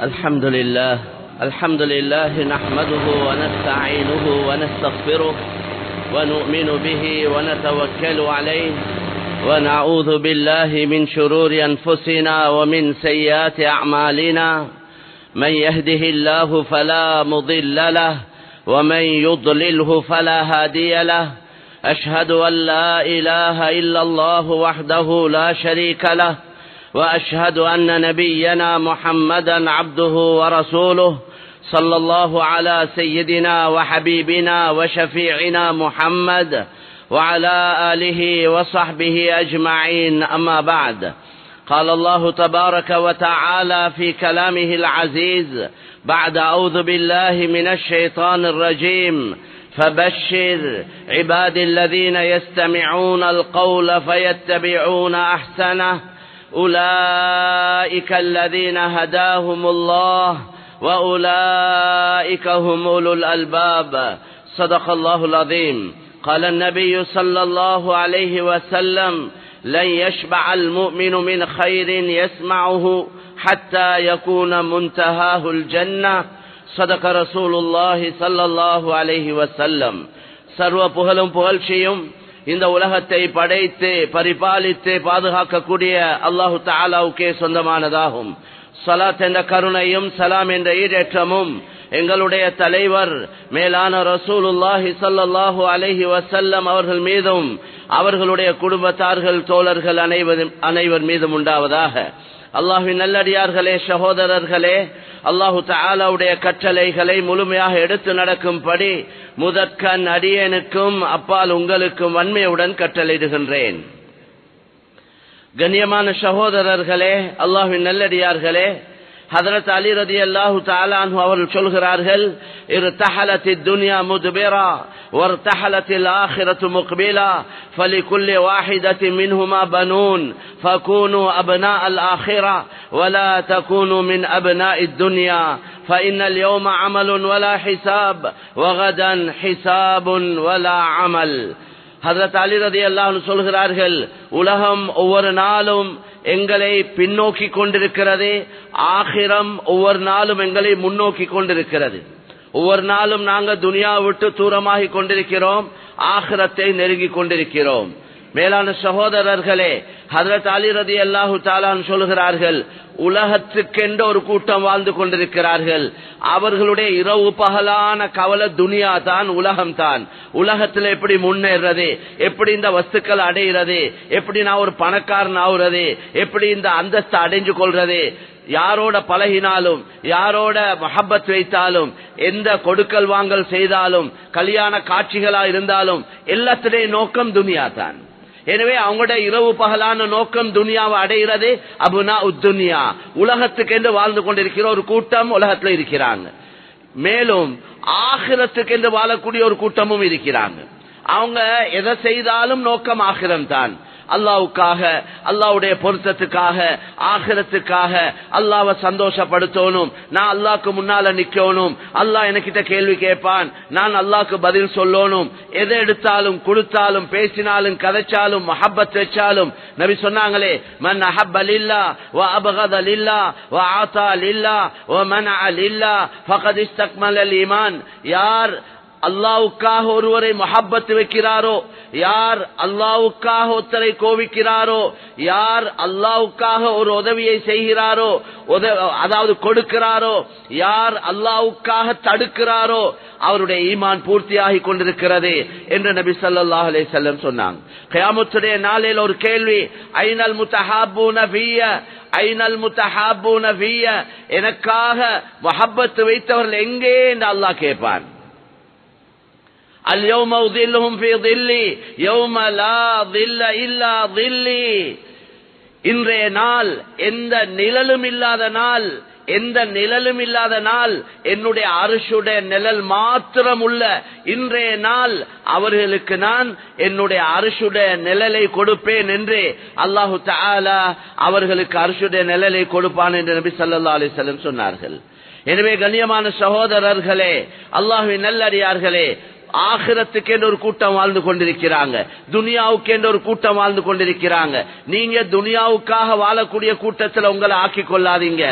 الحمد لله نحمده ونستعينه ونستغفره ونؤمن به ونتوكل عليه ونعوذ بالله من شرور أنفسنا ومن سيئات أعمالنا من يهده الله فلا مضل له ومن يضلله فلا هادي له أشهد أن لا إله إلا الله وحده لا شريك له وأشهد أن نبينا محمدا عبده ورسوله صلى الله على سيدنا وحبيبنا وشفيعنا محمد وعلى آله وصحبه أجمعين أما بعد قال الله تبارك وتعالى في كلامه العزيز بعد أعوذ بالله من الشيطان الرجيم فبشر عباد الذين يستمعون القول فيتبعون أحسنه أولئك الذين هداهم الله وأولئك هم أولو الألباب صدق الله العظيم قال النبي صلى الله عليه وسلم لن يشبع المؤمن من خير يسمعه حتى يكون منتهاه الجنة صدق رسول الله صلى الله عليه وسلم சர்வ புகழும் புகழ்ச்சியும் இந்த உலகத்தை படைத்து பரிபாலித்து பாதுகாக்கக்கூடிய அல்லாஹு தஆலாவுக்கே சொந்தமானதாகும். ஸலாத் என்ற கருணையும் சலாம் என்ற ஈடேற்றமும் எங்களுடைய தலைவர் மேலான ரசூலுல்லாஹி ஸல்லல்லாஹு அலைஹி வஸல்லம் அவர்கள் மீதும் அவர்களுடைய குடும்பத்தார்கள் தோழர்கள் அனைவர் மீதும் உண்டாவதாக. அல்லாஹ்வின் நல்லடியார்களே, சகோதரர்களே, அல்லாஹு தஆலாவுடைய கட்டளைகளை முழுமையாக எடுத்து நடக்கும்படி முதற்கண் அடியேனுக்கும் அப்பால் உங்களுக்கும் வன்மையுடன் கட்டளையிடுகின்றேன். கண்ணியமான சகோதரர்களே, அல்லாஹ்வின் நல்லடியார்களே, ஹதரத் அலி ரலியல்லாஹு தஆலா அன்ஹு அவர்கள் சொல்கிறார்கள், இர்தஹலத்தித் துன்யா முத்பிரா வர்தஹலத்தில் ஆখিরাத்து முக்பிலா ஃபலிகுல்லி வாஹிதத்தின் மின்ஹுமா பனூன் ஃபகூனு அப்னாஅல் ஆখিরা வலா தகூனு மின் அப்னாஇத் துன்யா فإن اليوم عمل ولا حساب وغدا حساب ولا عمل. ஹதரத் அலி ரலியல்லாஹு அன்ஹு சொல்கிறார்கள், உலகம் ஒவ்வொரு நாளும் எங்களை பின்னோக்கி கொண்டிருக்கிறது, ஆகிரம் ஒவ்வொரு நாளும் எங்களை முன்னோக்கி கொண்டிருக்கிறது. ஒவ்வொரு நாளும் நாங்கள் துனியா விட்டு தூரமாகி கொண்டிருக்கிறோம், ஆகிரத்தை நெருங்கி கொண்டிருக்கிறோம். மேலான சகோதரர்களே, ஹதரத் அலி ரலியல்லாஹு தஆலா சொல்கிறார்கள், உலகத்துக்கென்று ஒரு கூட்டம் வாழ்ந்து கொண்டிருக்கிறார்கள். அவர்களுடைய இரவு பகலான கவலை துனியா தான், உலகம் தான். உலகத்தில் எப்படி முன்னேறது, எப்படி இந்த வஸ்துக்கள் அடைகிறது, எப்படி நான் ஒரு பணக்காரன் ஆகுறது, எப்படி இந்த அந்தஸ்தை அடைஞ்சு கொள்றது, யாரோட பழகினாலும் யாரோட மஹப்பத் வைத்தாலும் எந்த கொடுக்கல் வாங்கல் செய்தாலும் கல்யாண காட்சிகளா இருந்தாலும் எல்லாத்திலே நோக்கம் துனியா தான். எனவே அவங்களுடைய இரவு பகலான நோக்கம் துனியாவை அடைகிறது. அபுனா உத்துனியா, உலகத்துக்கு என்று வாழ்ந்து கொண்டிருக்கிற ஒரு கூட்டம் உலகத்தில் இருக்கிறாங்க. மேலும் ஆகிரத்துக்கு என்று வாழக்கூடிய ஒரு கூட்டமும் இருக்கிறாங்க. அவங்க எதை செய்தாலும் நோக்கம் ஆகிரம் தான். அல்லாஹ்வுக்காக, அல்லாஹ்வுடைய பொருத்தத்துக்காக, ஆகிரத்துக்காக, அல்லாஹ்வை சந்தோஷப்படுத்தணும், நான் அல்லாஹ்க்கு முன்னால நிக்கணும், அல்லாஹ் எனக்கிட்ட கேள்வி கேட்பான், நான் அல்லாஹ்க்கு பதில் சொல்லணும். எதை எடுத்தாலும் கொடுத்தாலும் பேசினாலும் கதைச்சாலும் மஹப்பத் வச்சாலும் நபி சொன்னாங்களே, மன் அஹப்ப லில்லாஹ் வ அபகத லில்லாஹ் வ ஆதா லில்லாஹ் வ மனஅ லில்லாஹ் ஃபகத் இஸ்தக்மலல் ஈமான். யார் அல்லாஹ்வுக்காக ஒருவரை மஹப்பத் வைக்கிறாரோ, யார் அல்லாஹ்வுக்காக ஒருத்தரை கோபிக்கிறாரோ, யார் அல்லாஹ்வுக்காக ஒரு உதவியை செய்கிறாரோ, அதாவது கொடுக்கிறாரோ, யார் அல்லாஹ்வுக்காக தடுக்கிறாரோ, அவருடைய ஈமான் பூர்த்தியாகி கொண்டிருக்கிறது என்று நபி ஸல்லல்லாஹு அலைஹி வஸல்லம் சொன்னாங்க. கியாமத்துடைய நாளில் ஒரு கேள்வி, ஐனல் முத்தஹாபூன ஃபிய, ஐனல் முத்தஹாபூன ஃபிய, எனக்காக மஹப்பத் வைத்தவர்கள் எங்கே என்று அல்லாஹ் கேட்பான். اليوم أظلهم في ظلي يوم لا ظل إلا ظلي. இன்றைய நாள் எந்த நிழலும் இல்லாத நாள், எந்த நிழலும் இல்லாத நாள், என்னுடைய அர்ஷுடைய நிழல் மாத்திரம் உள்ள இன்றைய நாள் அவர்களுக்கு நான் என்னுடைய அர்ஷுடைய நிழலை கொடுப்பேன் என்று அல்லாஹு தஆலா அவர்களுக்கு அர்ஷுடைய நிழலை கொடுப்பான் என்று நபி ஸல்லல்லாஹு அலைஹி வஸல்லம் சொன்னார்கள். எனவே கண்ணியமான சகோதரர்களே, அல்லாஹ்வின் நல்லடியார்களே, ஆகிரத்துக்கு என்று ஒரு கூட்டம் வாழ்ந்து கொண்டிருக்கிறாங்க, துனியாவுக்கு என்று ஒரு கூட்டம் வாழ்ந்து கொண்டிருக்கிறாங்க. நீங்க துனியாவுக்காக வாழக்கூடிய கூட்டத்தில் உங்களை ஆக்கிக் கொள்ளாதீங்க,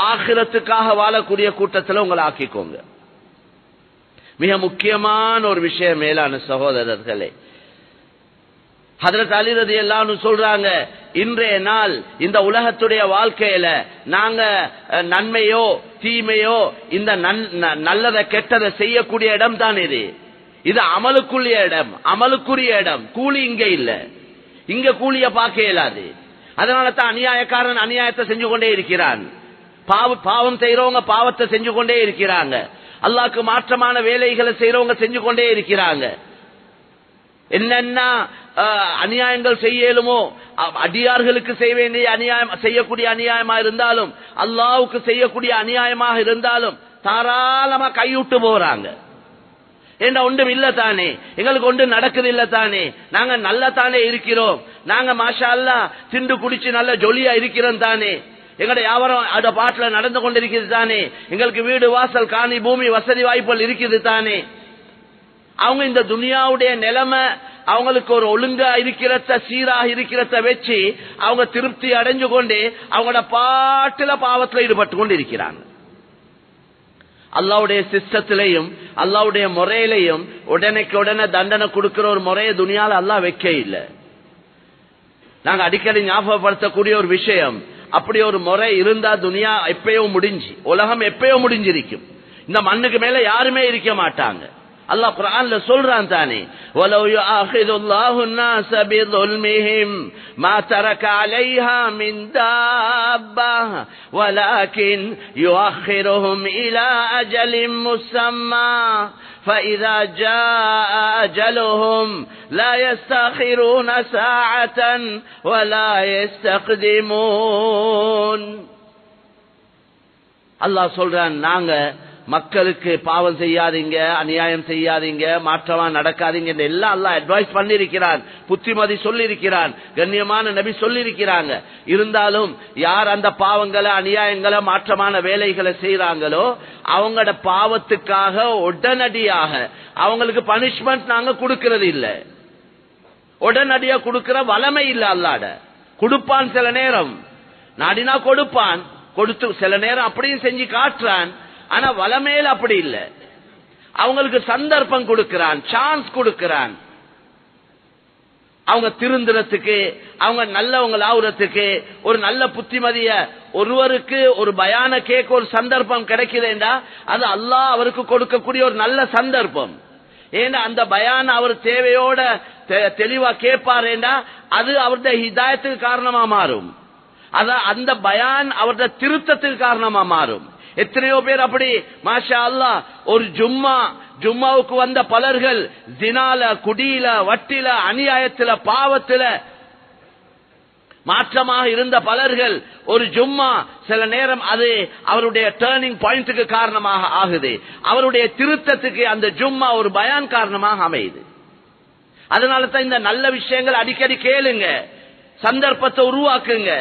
ஆகிரத்துக்காக வாழக்கூடிய கூட்டத்தில் உங்களை ஆக்கிக்கோங்க. மிக முக்கியமான ஒரு விஷயம் மேலான சகோதரர்களே, ஹஜ்ரத் அலி ரலியல்லாஹு அன்ஹு சொல்றாங்க, இன்றைய நாள் இந்த உலகத்துடைய வாழ்க்கையில நாங்க நன்மையோ தீமையோ இந்த நல்லதை கெட்டதை செய்யக்கூடிய இடம் தான் இது அமலுக்குரிய இடம், அமலுக்குரிய இடம். கூலி இங்க இல்ல, இங்க கூலிய பார்க்க இயலாது. அதனால தான் அநியாயக்காரன் அநியாயத்தை செஞ்சு கொண்டே இருக்கிறான், பாவம் செய்யறவங்க பாவத்தை செஞ்சு கொண்டே இருக்கிறாங்க, அல்லாஹ்க்கு மாற்றமான வேலைகளை செய்யறவங்க செஞ்சு கொண்டே இருக்கிறாங்க. என்னென்ன அநியாயங்கள் செய்யலுமோ அடியார்களுக்கு செய்ய வேண்டிய அநியாயம் செய்யக்கூடிய அநியாயமா இருந்தாலும் அல்லாஹ்வுக்கு செய்யக்கூடிய அநியாயமாக இருந்தாலும் தாராளமா கைவிட்டு போறாங்க. ஏண்டா ஒன்றும் இல்ல தானே, எங்களுக்கு ஒன்றும் நடக்குது இல்ல தானே, நாங்க நல்ல தானே இருக்கிறோம், நாங்க மாஷா அல்லாஹ் திண்டு குடிச்சு நல்ல ஜொலியா இருக்கிறோம் தானே, எங்களுடைய வியாபாரம் அந்த பாட்டுல நடந்து கொண்டிருக்கிறது தானே, எங்களுக்கு வீடு வாசல் காணி பூமி வசதி வாய்ப்புகள் இருக்குது தானே. அவங்க இந்த துனியாவுடைய நிலைமை அவங்களுக்கு ஒரு ஒழுங்கா இருக்கிறத சீராக இருக்கிறத வச்சு அவங்க திருப்தி அடைஞ்சு கொண்டு அவங்களோட பாட்டுல பாவத்தில் ஈடுபட்டு கொண்டு இருக்கிறாங்க. அல்லாவுடைய சிஸ்டத்திலையும் அல்லாவுடைய முறையிலையும் உடனேக்கு உடனே தண்டனை கொடுக்கிற ஒரு முறையை துனியால அல்லாஹ் வைக்க இல்லை. நாங்க அடிக்கடி ஞாபகப்படுத்தக்கூடிய ஒரு விஷயம், அப்படி ஒரு முறை இருந்தா துனியா எப்பயோ முடிஞ்சு, உலகம் எப்பயோ முடிஞ்சிருக்கும், இந்த மண்ணுக்கு மேல யாருமே இருக்க மாட்டாங்க. அல்லாஹ் குர்ஆன்ல சொல்றான் தானே, வலவ் யுஆஹிதுல்லாஹு الناس بظلمهم ما ترك عليها من دابة ولكن يؤخرهم إلى أجل مسمى فإذا جاء أجلهم لا يستأخرون ساعة ولا يستقدمون. அல்லாஹ் சொல்றான், நாங்க மக்களுக்கு பாவம் செய்யாதீங்க, அநியாயம் செய்யாதீங்க, மாற்றமா நடக்காதீங்க எல்லாம் அல்லாஹ் அட்வைஸ் பண்ணிருக்கிறான், புத்திமதி சொல்லி இருக்கிறான், கண்ணியமான நபி சொல்லி இருக்கிறாங்க. இருந்தாலும் யார் அந்த பாவங்களை அநியாயங்களை மாற்றமான வேலைகளை செய்யறாங்களோ அவங்களோட பாவத்துக்காக உடனடியாக அவங்களுக்கு பனிஷ்மெண்ட் நாங்க கொடுக்கிறது இல்ல, உடனடியா கொடுக்கிற வளமை இல்ல. அல்லாட கொடுப்பான், சில நேரம் நாடினா கொடுப்பான், கொடுத்து சில நேரம் அப்படியும் செஞ்சு காட்டுறான். ஆனா வளமேல அப்படி இல்ல, அவங்களுக்கு சந்தர்ப்பம் கொடுக்கிறான், சான்ஸ் கொடுக்கிறான், அவங்க திருந்துறதுக்கு, அவங்க நல்லவங்க ஆகுறதுக்கு. ஒரு நல்ல புத்திமதிய ஒருவருக்கு ஒரு பயான கேட்க ஒரு சந்தர்ப்பம் கிடைக்குதுண்டா அது அல்லாஹ் அவருக்கு கொடுக்கக்கூடிய ஒரு நல்ல சந்தர்ப்பம். ஏன்னா அந்த பயான அவர் தேவையோட தெளிவா கேட்பாருண்டா அது அவருடைய ஹிதாயத்துக்கு காரணமா மாறும், அந்த பயான் அவருடைய திருத்தத்துக்கு காரணமா மாறும். எத்தனையோ பேர் அப்படி மாஷா அல்லாஹ் ஒரு ஜும்மாவுக்கு வந்த பலர்கள் ஜினால, குடியில, வட்டில, அநியாயத்தில, பாவத்தில மாற்றமாக இருந்த பலர்கள் ஒரு ஜும்மா சில நேரம் அது அவருடைய டர்னிங் பாயிண்ட்டுக்கு காரணமாக ஆகுது, அவருடைய திருத்தத்துக்கு அந்த ஜும்மா ஒரு பயான் காரணமாக அமையுது. அதனால தான் இந்த நல்ல விஷயங்கள் அடிக்கடி கேளுங்க, சந்தர்ப்பத்தை உருவாக்குங்க.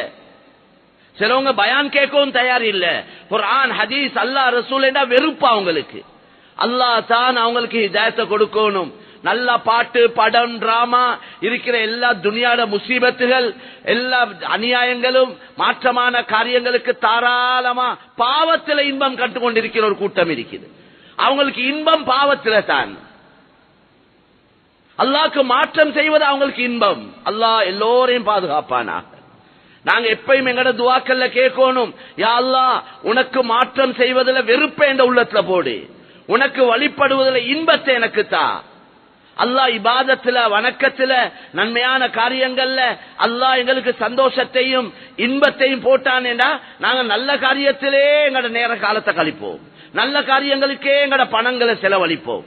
சிலவங்க பயான் கேட்கவும் தயார் இல்ல, குர்ஆன் ஹதீஸ் அல்லாஹ் ரசூல் என்றா வெறுப்பா அவங்களுக்கு. அல்லாஹ் தான் அவங்களுக்கு ஹிதாயத்தை கொடுக்கணும். நல்ல பாட்டு, படம், டிராமா இருக்கிற எல்லா துனியாட முசீபத்துகள், எல்லா அநியாயங்களும் மாற்றமான காரியங்களுக்கு தாராளமா பாவத்தில் இன்பம் கட்டுக்கொண்டிருக்கிற ஒரு கூட்டம் இருக்குது. அவங்களுக்கு இன்பம் பாவத்தில தான், அல்லாஹ்க்கு மாற்றம் செய்வது அவங்களுக்கு இன்பம். அல்லாஹ் எல்லோரையும் பாதுகாப்பானா. நாங்க எப்பயும் எங்கட துவாக்கல்ல கேட்கணும், யா அல்லாஹ் உனக்கு மாற்றம் செய்வதில் வெறுப்பை என்ற உள்ளத்துல போடு, உனக்கு வழிபடுவதில் இன்பத்தை எனக்கு தா. அல்லாஹ் இபாதத்துல, வணக்கத்துல, நன்மையான காரியங்கள்ல அல்லாஹ் எங்களுக்கு சந்தோஷத்தையும் இன்பத்தையும் போட்டான் என்றா நாங்க நல்ல காரியத்திலே எங்கட நேர காலத்தை கழிப்போம், நல்ல காரியங்களுக்கே எங்கட பணங்களை செலவழிப்போம்.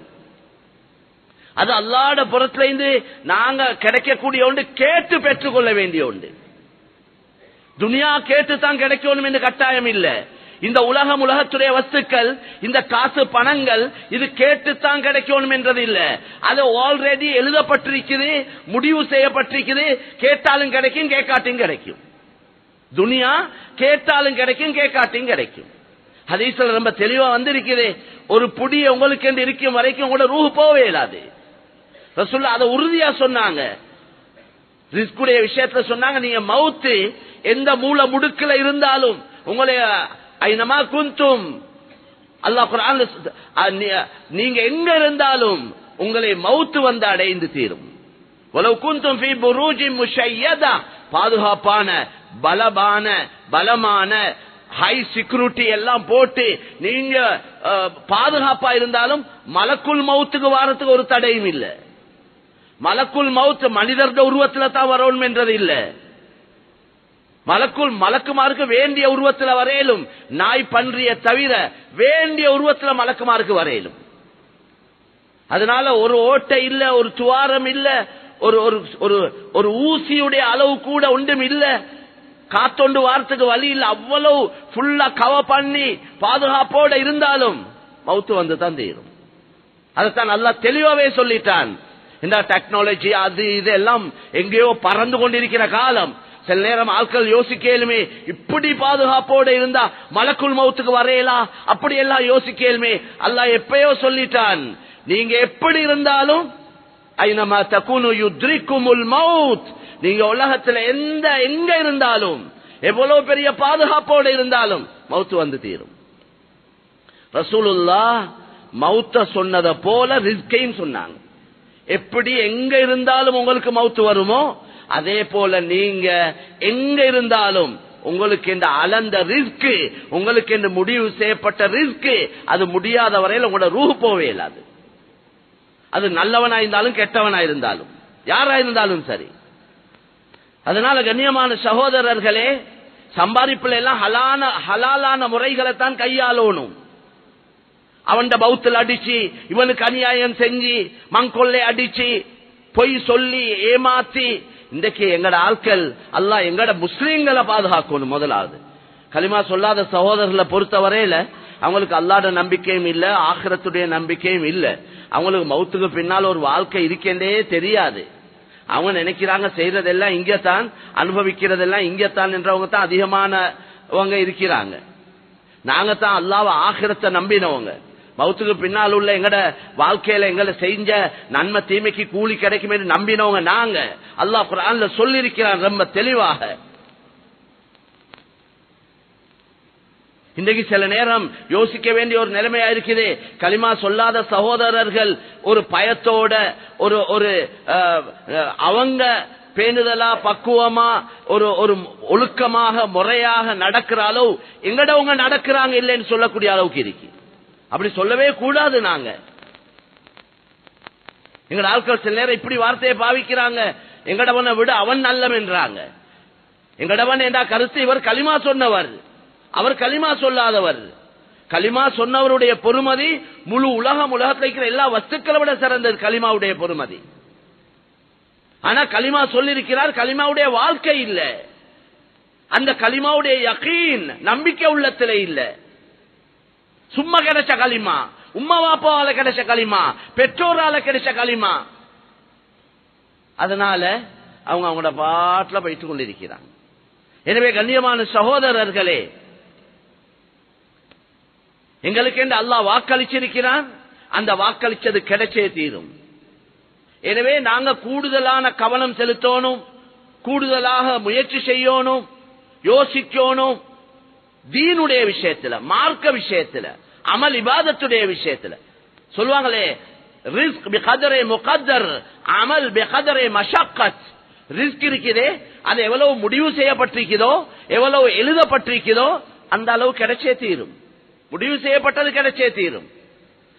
அது அல்லாஹ்வுடைய புறத்திலிருந்து நாங்க கிடைக்கக்கூடிய ஒன்று, கேட்டு பெற்றுக்கொள்ள வேண்டிய ஒன்று. துனியா கேட்டுத்தான் கிடைக்கணும் என்று கட்டாயம் இல்ல. இந்த உலகத்துடைய வஸ்துக்கள், இந்த காசு பணங்கள், இது கேட்டுத்தான் கிடைக்கணும் என்றது இல்ல. அது ஆல்ரெடி எழுதப்பட்டிருக்குது, முடிவு செய்யப்பட்டிருக்குது. கேட்டாலும் கிடைக்கும், கேட்காட்டியும் கிடைக்கும். துனியா கேட்டாலும் கிடைக்கும், கேட்காட்டியும் கிடைக்கும். ஹதீஸ்ல ரொம்ப தெளிவா வந்திருக்குது. ஒரு புடி உங்களுக்கு என்று இருக்கும் வரைக்கும் உங்களோட ரூஹ் போவே இல்லாது. ரசூலுல்லாஹ் அதை உறுதியா சொன்னாங்க. ரிஸ்குடைய விஷயத்துல சொன்னாங்க, நீங்க மவுத்து எந்த மூல முடுக்குல இருந்தாலும் உங்களை ஐனமா குந்தும், அல்லாஹ் குர்ஆன்ல நீங்க எங்க இருந்தாலும் உங்களை மவுத்து வந்து அடைந்து தீரும். வலவ் குந்தும் ஃபீ புரூஜின் முஷய்யதா, பாதுகாப்பான பலமான ஹை செக்யூரிட்டி எல்லாம் போட்டு நீங்க பாதுகாப்பா இருந்தாலும் மலக்குல் மவுத்துக்கு வாரத்துக்கு ஒரு தடையும் இல்லை. மலக்குல் மவுத் மனிதர்ட உருவத்துல தான் வரணும் என்றது இல்ல. மலக்குமாருக்கு வேண்டிய உருவத்துல வரையிலும், நாய் பன்றிய தவிர வேண்டிய உருவத்துல மலக்குமாருக்கு வரையிலும். அதனால ஒரு ஓட்டை இல்ல, ஒரு துவாரம் இல்ல, ஒரு ஊசியுடைய அளவு கூட ஒன்றும் இல்ல, காத்தொண்டு வாரத்துக்கு வழி இல்ல. அவ்வளவு ஃபுல்லா கவர் பண்ணி பாதுகாப்போட இருந்தாலும் மவுத்து வந்து தான் தீரும். அதைத்தான் அல்லாஹ் தெளிவாவே சொல்லிட்டான். இந்த டெக்னாலஜி அது இதெல்லாம் எங்கேயோ பறந்து கொண்டிருக்கிற காலம். சில நேரம் ஆட்கள் யோசிக்கலுமே, இப்படி பாதுகாப்போட இருந்தா மலக்குல் மவுத்துக்கு வரையலா, அப்படி எல்லாம் யோசிக்கலுமே. அல்லாஹ் எப்பயோ சொல்லிட்டான், நீங்க எப்படி இருந்தாலும் ஐனமா தகுனு யுத்ரிக்குமுல் மவுத், நீங்க உலகத்துல எங்க இருந்தாலும் எவ்வளவு பெரிய பாதுகாப்போட இருந்தாலும் மவுத்து வந்து தீரும். ரசூலுல்லாஹ் மவுத்த சொன்னதை போல ரிஸ்கையும் சொன்னாங்க. எப்படி எங்க இருந்தாலும் உங்களுக்கு மவுத்து வருமோ, அதே போல நீங்க எங்க இருந்தாலும் உங்களுக்கு இந்த அளந்த ரிஸ்க், உங்களுக்கு இந்த முடிவு செய்யப்பட்ட ரிஸ்க், அது முடியாத வரையில் உங்களோட ரூஹ் போவே இல்லாது. அது நல்லவனா இருந்தாலும் கெட்டவனா இருந்தாலும் யாரா இருந்தாலும் சரி. அதனால கண்ணியமான சகோதரர்களே, சம்பாதிப்புல எல்லாம் ஹலாலான முறைகளை தான் கையாளணும். அவன் பௌத்தில் அடிச்சு, இவனுக்கு அநியாயம் செஞ்சு, மங்கொள்ளை அடிச்சு, பொய் சொல்லி ஏமாத்தி, இன்றைக்கு எங்கட ஆட்கள் அல்லாஹ் எங்கட முஸ்லீம்களை பாதுகாக்கணும். முதலாவது கலிமா சொல்லாத சகோதரர்களை பொறுத்த வரையில அவங்களுக்கு அல்லாஹ்ட நம்பிக்கையும் இல்ல, ஆখিরাத்துடைய நம்பிக்கையும் இல்ல. அவங்களுக்கு மௌத்துக்கு பின்னால் ஒரு வாழ்க்கை இருக்கேண்டே தெரியாது. அவங்க நினைக்கிறாங்க செய்யறதெல்லாம் இங்கத்தான், அனுபவிக்கிறதெல்லாம் இங்கத்தான் என்றவங்க தான் அதிகமானவங்க இருக்கிறாங்க. நாங்க தான் அல்லாஹ்வை ஆখিরাத்தை நம்பினவங்க. மௌத்துக்கு பின்னால் உள்ள எங்கட வாழ்க்கையில எங்களை செஞ்ச நன்மை தீமைக்கு கூலி கிடைக்கும் என்று நம்பினவங்க நாங்க. அல்லாஹ் குர்ஆன்ல சொல்லி இருக்கிறான் ரொம்ப தெளிவாக. இன்றைக்கு சில நேரம் யோசிக்க வேண்டிய ஒரு நிலைமையா இருக்குது. கலிமா சொல்லாத சகோதரர்கள் ஒரு பயத்தோட ஒரு அவங்க பேணுதலா பக்குவமா ஒரு ஒழுக்கமாக முறையாக நடக்கிற அளவு எங்கடவங்க நடக்கிறாங்க இல்லைன்னு சொல்லக்கூடிய அளவுக்கு இருக்கு. அப்படி சொல்லவே கூடாது. நாங்க எங்கட ஆட்கள் சில நேரம் இப்படி வார்த்தையை பாவிக்கிறாங்க, எங்கடவனை விட அவன் நல்லவன் என்றாங்க. எங்கடவன் என்ற கருத்து இவர் கலிமா சொன்னவர், அவர் கலிமா சொல்லாதவர். கலிமா சொன்னவருடைய பொறுமதி முழு உலகத்தில் இருக்கிற எல்லா வஸ்துக்களை விட சிறந்தது கலிமாவுடைய பொறுமதி. ஆனா கலிமா சொல்லிருக்கிறார், கலிமாவுடைய வாழ்க்கை இல்ல, அந்த கலிமாவுடைய யகீன் நம்பிக்கை உள்ளத்திலே இல்ல. சும்மா கிடைச்ச களிமா, உம்மா வாப்பாவால கிடைச்ச களிமா, பெற்றோரால கிடைச்ச களிமா. அதனால அவங்க அவங்களோட பாட்டுல போயிட்டு கொண்டிருக்கிறாங்க. எனவே கண்ணியமான சகோதரர்களே, எங்களுக்கு என்று அல்லாஹ் வாக்களிச்சிருக்கிறான், அந்த வாக்களிச்சது கிடைச்சே தீரும். எனவே நாங்க கூடுதலான கவனம் செலுத்தணும், கூடுதலாக முயற்சி செய்யணும், யோசிக்கணும். தீனுடைய விஷயத்துல, மார்க்க விஷயத்துல, அமல் இபாதத்துடைய விஷயத்துல சொல்லுவாங்களே, ரிஸ்க் பிகதரே முகத்தர், அமல் பிகதரே மஷக்கத். ரிஸ்க் இருக்குதே, அது எவ்வளவு முடிவு செய்யப்பட்டிருக்கிறதோ, எவ்வளவு எழுதப்பட்டிருக்கிறதோ அந்த அளவு கிடைச்சே தீரும். முடிவு செய்யப்பட்டது கிடைச்சே தீரும்,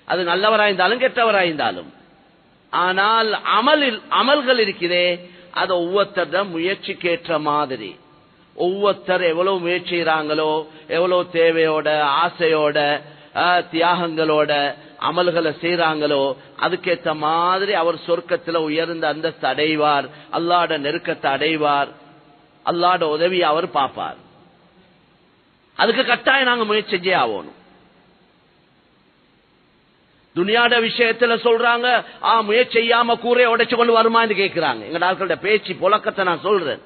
அது நல்லவராயிருந்தாலும் கெட்டவராயிருந்தாலும். ஆனால் அமல்கள் இருக்கிறதே, அது ஒவ்வொருத்தர முயற்சிக்கேற்ற மாதிரி, ஒவ்வொருத்தர் எவ்வளவு முயற்சிறாங்களோ, எவ்வளவு தேவையோட ஆசையோட தியாகங்களோட அமல்களை செய்யறாங்களோ, அதுக்கேற்ற மாதிரி அவர் சொர்க்கத்தில் உயர்ந்த அந்தஸ்து அடைவார், அல்லாஹ்ட நெருக்கத்தை அடைவார், அல்லாஹ்ட உதவி அவர் பார்ப்பார். அதுக்கு கட்டாயம் நாங்க முயற்சி செஞ்சே ஆகணும். துனியாட விஷயத்துல சொல்றாங்க, முயற்சி செய்யாம கூரையை உடைச்சு கொண்டு வருமான்னு கேட்கிறாங்க. எங்க ஆட்களோட பேச்சு புழக்கத்தை நான் சொல்றேன்.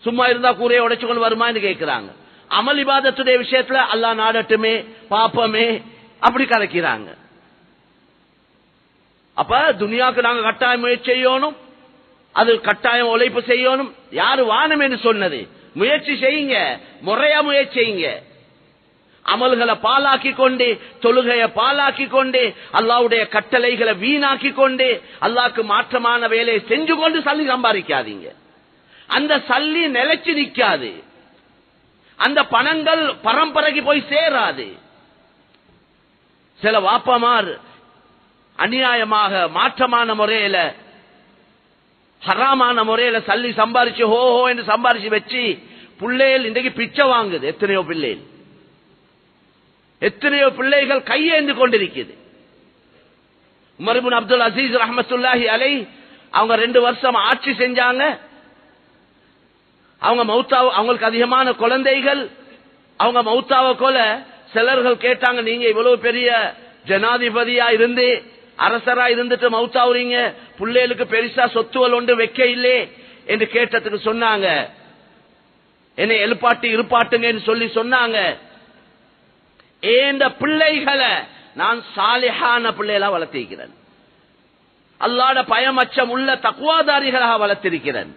சும்மா இருந்தா கூரையை உடைச்சு கொண்டு வருமான்னு கேட்கிறாங்க. அமல் இபாதத்துடைய விஷயத்துல அல்லாஹ் நாடட்டுமே பாப்பமே அப்படி கலக்கிறாங்க. அப்ப துனியாவுக்கு நாங்க கட்டாயம் முயற்சி செய்யணும், அது கட்டாயம் உழைப்பு செய்யணும். யாரு வானம் என்று சொன்னது? முயற்சி செய்யுங்க, முறையா முயற்சி செய்யுங்க. அமல்களை பாலாக்கி கொண்டு, தொழுகையை பாலாக்கி கொண்டு, அல்லாஹ்வுடைய கட்டளைகளை வீணாக்கி கொண்டு, அல்லாஹ்க்கு மாற்றமான வேலையை செஞ்சு கொண்டு சல்லி சம்பாதிக்காதீங்க. அந்த சல்லி நிலைச்சு நிற்காது, அந்த பணங்கள் பரம்பரைக்கு போய் சேராது. சில வாப்பமார் அநியாயமாக மாற்றமான முறையில ஹராமான முறையில சல்லி சம்பாரிச்சு ஹோ ஹோ என்று சம்பாரிச்சு வச்சு பிள்ளைகள் இன்றைக்கு பிச்சை வாங்குது. எத்தனையோ பிள்ளைகள் கையேந்து கொண்டிருக்குது. உமர் இப்னு அப்துல் அசீஸ் ரஹ்மத்துல்லாஹி அலைஹி அவங்க 2 வருஷம் ஆட்சி செஞ்சாங்க. அவங்க மௌத்தாவ, அவங்களுக்கு அதிகமான குழந்தைகள். அவங்க மௌத்தாவ கொல சிலர்கள் கேட்டாங்க, நீங்க இவ்வளவு பெரிய ஜனாதிபதியா இருந்து அரசரா இருந்துட்டு மௌத்தாவுறீங்க, பிள்ளைகளுக்கு பெருசா சொத்துவல் ஒன்று வைக்க இல்லே என்று கேட்டதுக்கு சொன்னாங்க, என்னை எழுப்பாட்டு இருப்பாட்டுங்க சொல்லி சொன்னாங்க, ஏந்த பிள்ளைகளை நான் சாலிஹான பிள்ளைகளா வளர்த்திருக்கிறேன், அல்லாஹ்வுட பயமச்சம் உள்ள தக்வாதாரிகளாக வளர்த்திருக்கிறேன்.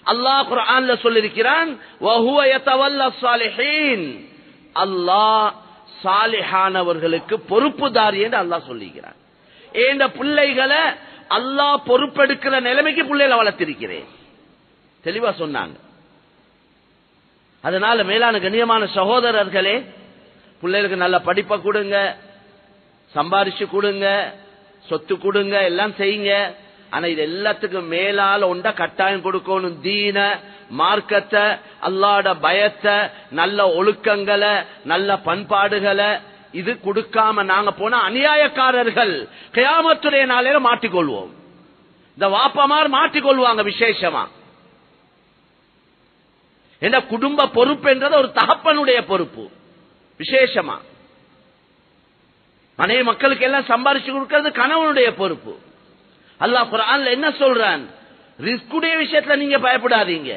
அல்லாஹ் குர்ஆன்ல சொல்லியிருக்கிறான், வஹுவ யதவல்லா ஸாலிஹீன், அல்லாஹ் சாலிஹானவர்களுக்கு பொறுப்புதாரி என்று அல்லாஹ் சொல்லிக்கிறான். ஏந்த பிள்ளைகளை அல்லாஹ் பொறுப்பெடுக்கிற நிலைமைக்கு பிள்ளைகளை வளர்த்திருக்கிறேன் தெளிவா சொன்னாங்க. அதனால மேலான கண்ணியமான சகோதரர்களே, பிள்ளைகளுக்கு நல்ல படிப்பை கொடுங்க, சம்பாரிச்சு கொடுங்க, சொத்து கொடுங்க, எல்லாம் செய்யுங்க. ஆனா இது எல்லாத்துக்கும் மேலால ஒண்ட கட்டாயம் கொடுக்கணும். தீன, மார்க்கத்தை, அல்லாஹ்வுட பயத்தை, நல்ல ஒழுக்கங்களை, நல்ல பண்பாடுகளை இது கொடுக்காம நாங்க போனா அநியாயக்காரர்கள் கியாமத்துடைய நாளையில மாட்டிக்கொள்வோம். இந்த வாப்பமார் மாட்டிக்கொள்வாங்க. விசேஷமா என்ன குடும்ப பொறுப்பு என்றது ஒரு தகப்பனுடைய பொறுப்பு. விசேஷமா மனைவி மக்களுக்கு எல்லாம் சம்பாரிச்சு கொடுக்கிறது கணவனுடைய பொறுப்பு. அல்லாஹ் குர்ஆன்ல என்ன சொல்றான்? ரிஸ்குடைய விஷயத்துல நீங்க பயப்படாதீங்க.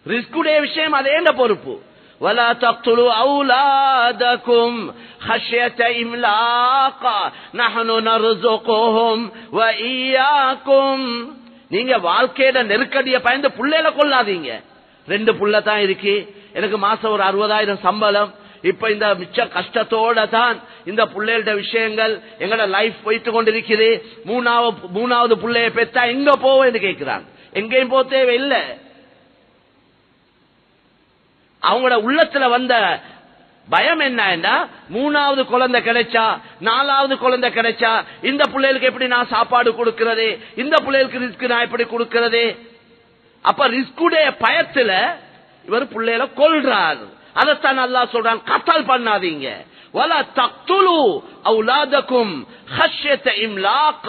ரிஸ்குடைய விஷயம் அதே பொறுப்பு. ولا تقتلوا أولادكم خشية إملاق نحن نرزقهم وإياكم. நீங்க வாழ்க்கையோட நெருக்கடியை பயந்து புள்ளையில கொள்ளாதீங்க. 2 புள்ள தான் இருக்கு, எனக்கு மாசம் ஒரு 60,000 சம்பளம், இப்ப இந்த மிச்ச கஷ்டத்தோட தான் இந்த புள்ளைகளோட விஷயங்கள் எங்கட லைஃப் போயிட்டு கொண்டிருக்குது. மூணாவது புள்ளைய பெற்றா எங்க போவேன்னு கேட்கிறாங்க. எங்கேயும் போக தேவையில்லை. அவங்களோட உள்ளத்துல வந்த பயம் என்னன்னா, 3வது குழந்தை கிடைச்சா, 4வது குழந்தை கிடைச்சா இந்த பிள்ளைகளுக்கு எப்படி நான் சாப்பாடு கொடுக்கிறது, இந்த பிள்ளைகளுக்கு ரிஸ்க் நான் எப்படி கொடுக்கிறது. அப்ப ரிஸ்குடைய பயத்துல இவர் பிள்ளைகளை கொல்றார். அதத்தான் அல்லாஹ் சொல்றான், கத்தல் பண்ணாதீங்க. வலா தக்துலு அவுலாதக்கும் ஹஷ்யத இம்லாக,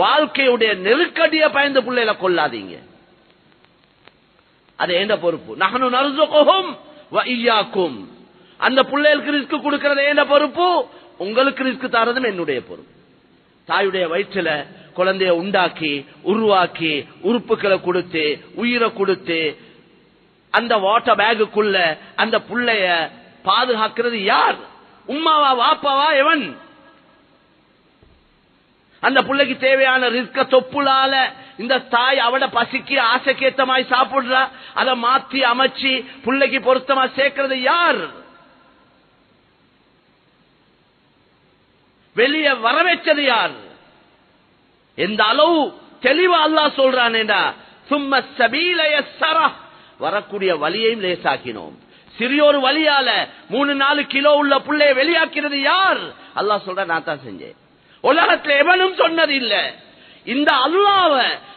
வாழ்க்கையுடைய நெருக்கடியை பயந்து பிள்ளைகளை கொல்லாதீங்க. அது என்ன பொறுப்பு? நஹ்னு நர்ஸுகுஹும் வ இய்யாக்கும். அந்த பிள்ளைகளுக்கு ரிஸ்க் கொடுக்கிறது என்ன பொறுப்பு, உங்களுக்கு ரிஸ்க் தரதும் என்னுடைய பொறுப்பு. தாயுடைய வயிற்றுல குழந்தைய உண்டாக்கி உருவாக்கி உறுப்புகளை கொடுத்து உயிரை கொடுத்து அந்த வாட்டர் பேக்குள்ள அந்த புள்ளைய பாதுகாக்கிறது யார்? உம்மாவா வாப்பாவா? எவன்? அந்த பிள்ளைக்கு தேவையான ரிஸ்க தொப்புளால இந்த தாய் அவட பசிக்கு ஆசைக்கேத்தமாய் சாப்பிடுறா, அதை மாத்தி அமைச்சு பிள்ளைக்கு பொருத்தமா சேர்க்கிறது யார்? வெளியே வர வச்சது யார்? எந்த அளவு தெளிவா அல்லாஹ் சொல்றானேடா, சும்ம சபீல யஸ்ஸரா, வரக்கூடிய வலியையும் லேசாக்கினோம். சிறியோரு வலியால 3-4 கிலோ உள்ள புள்ளைய வெளியாக்கிறது யார்? அல்லாஹ் சொல்ற, நான் தான் செஞ்சேன். உலகத்தில் எவனும் சொன்னது இல்ல. இந்த அல்லாஹ்வ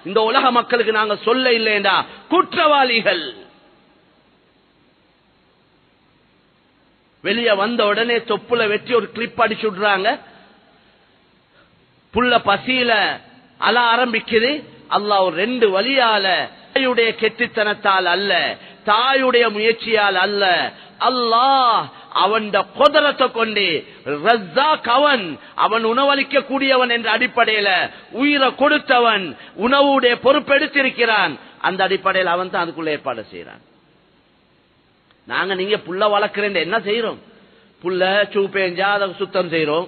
இந்த உலக மக்களுக்கு நாங்க சொல்ல இல்லைண்டா குற்றவாளிகள். வெளியே வந்த உடனே தொப்புல வெட்டி ஒரு கிளிப் அடிச்சு விடுறாங்க. புள்ள பசியில அழ ஆரம்பிக்குது. அல்லாஹ் ஒரு 2 வழியால, தாயுடைய கெட்டித்தனத்தால் அல்ல, தாயுடைய முயற்சியால் அல்ல, அல்லாஹ் அவன் குதிரத்தை கொண்டு ரஸாக், அவன் உணவளிக்க கூடியவன் என்ற அடிப்படையில உயிரை கொடுத்தவன், உணவுடைய பொறுப்பெடுத்திருக்கிறான். அந்த அடிப்படையில் அவன் தான் அதுக்குள்ள ஏற்பாடு செய்யறான். நாங்க நீங்க புள்ள வளர்க்கிறேன் என்ன செய்யறோம்? புள்ள சூ பேஞ்சா அதை சுத்தம் செய்யறோம்,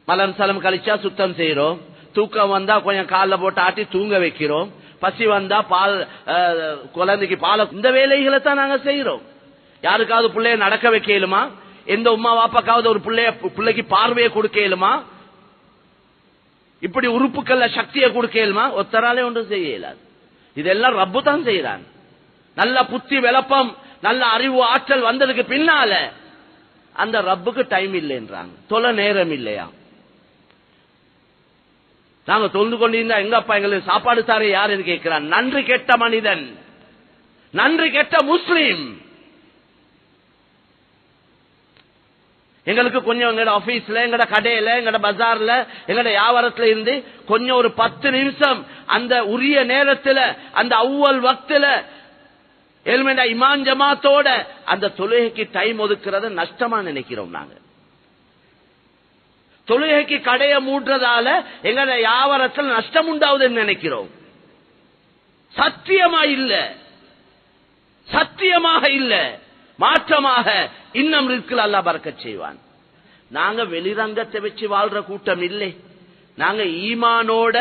மலம் சலம் கழிச்சா சுத்தம் செய்யறோம், தூக்கம் வந்தா கொஞ்சம் காலில் போட்டு ஆட்டி தூங்க வைக்கிறோம், பசி வந்தா பால் குழந்தைக்கு பால, இந்த வேலைகளை தான் நாங்க செய்யறோம். யாருக்காவது பிள்ளைய நடக்க வைக்கலுமா? எந்த உமா வாப்பாக்காவது ஒரு பிள்ளைக்கு பார்வையை கொடுக்கலுமா? இப்படி உறுப்புக்கள்ல சக்தியை கொடுக்கலுமா? ஒத்தராலே ஒன்றும் செய்ய இயலாது. இதெல்லாம் ரப்பு தான் செய்யறான். நல்ல புத்தி விளப்பம், நல்ல அறிவு ஆற்றல் வந்ததுக்கு பின்னால அந்த ரப்புக்கு டைம் இல்லைன்றாங்க, தொலை நேரம் இல்லையா? நாங்க தொழுது கொண்டிருந்தா எங்க அப்பா எங்களுக்கு சாப்பாடு தாரே யாருன்னு கேட்கிறான். நன்றி கெட்ட மனிதன், நன்றி கெட்ட முஸ்லீம். எங்களுக்கு கொஞ்சம் எங்கட ஆபீஸ்ல, எங்கட கடையில, எங்கட பஜார்ல, எங்கட வியாபாரத்துல இருந்து கொஞ்சம் ஒரு 10 நிமிஷம் அந்த உரிய நேரத்துல, அந்த அவ்வல் வக்துல எல்மெண்டா இமாம் ஜமாத்தோட அந்த தொழுகைக்கு டைம் ஒதுக்குறத நஷ்டமா நினைக்கிறோம். நாங்க தொழுகைக்கு கடையை மூடுறதால எங்கட வியாபாரத்தில் நஷ்டம் உண்டாவதுன்னு நினைக்கிறோம். சத்தியமா இல்ல, சத்தியமாக இல்ல, மாற்றமாக இன்னும் ரிஸ்கில் அல்லாஹ் பரக்கத் செய்வான். நாங்க வெளிரங்கத்தை வச்சு வாழ்ற கூட்டம் இல்லை. நாங்க ஈமானோட